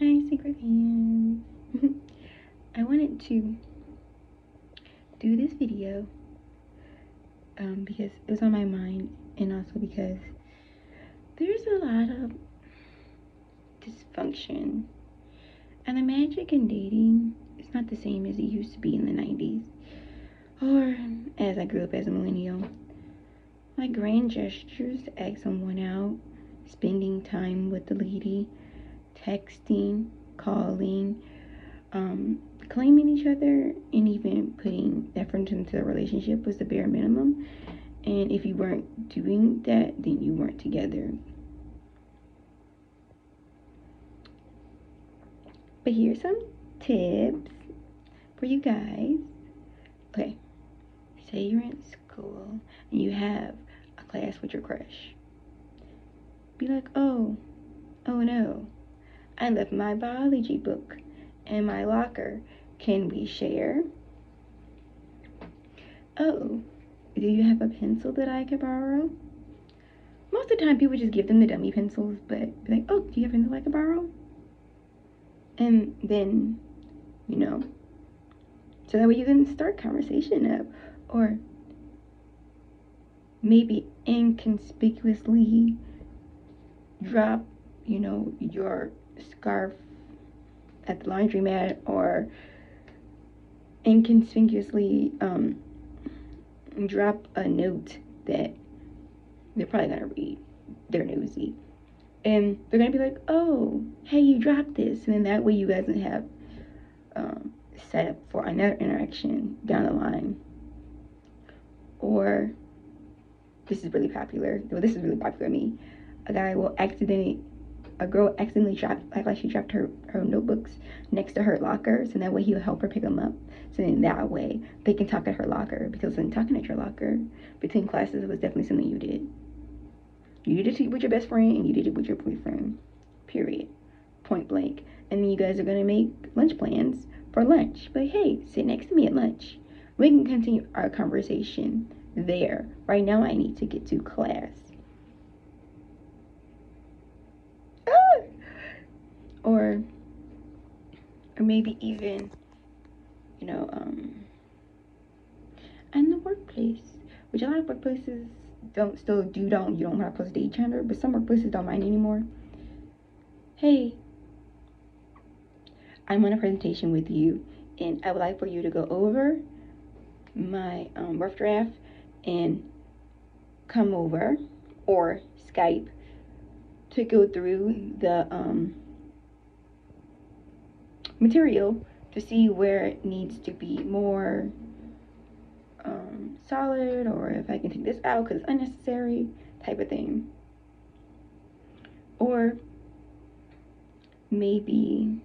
Hi, secret fans. I wanted to do this video because it was on my mind, and also because there's a lot of dysfunction, and the magic in dating is not the same as it used to be in the 90s, or as I grew up as a millennial. Like grand gestures to ask someone out, spending time with the lady, texting, calling, claiming each other, and even putting effort into the relationship was the bare minimum. And if you weren't doing that, then you weren't together. But here's some tips for you guys. Okay, say you're in school and you have a class with your crush. Be like, oh no, I left my biology book in my locker. Can we share? Oh, do you have a pencil that I could borrow? Most of the time, people just give them the dummy pencils, but be like, oh, do you have a pencil I could borrow? And then, so that way you can start conversation up. Or maybe inconspicuously drop, your scarf at the laundromat, or inconspicuously drop a note that they're probably gonna read. They're nosy, and they're gonna be like, "Oh, hey, you dropped this," and then that way you guys can have set up for another interaction down the line. Or this is really popular. Well, this is really popular to me. A girl accidentally like she dropped her notebooks next to her locker, so that way he'll help her pick them up. So then that way they can talk at her locker, because when talking at your locker between classes was definitely something you did. You did it with your best friend, and you did it with your boyfriend. Period. Point blank. And then you guys are gonna make lunch plans for lunch. But hey, sit next to me at lunch. We can continue our conversation there. Right now, I need to get to class. Or maybe even, in the workplace, which a lot of workplaces you don't have to post date gender, but some workplaces don't mind anymore. Hey, I'm on a presentation with you, and I would like for you to go over my rough draft and come over, or Skype, to go through the material to see where it needs to be more solid, or if I can take this out because it's unnecessary, type of thing. Or maybe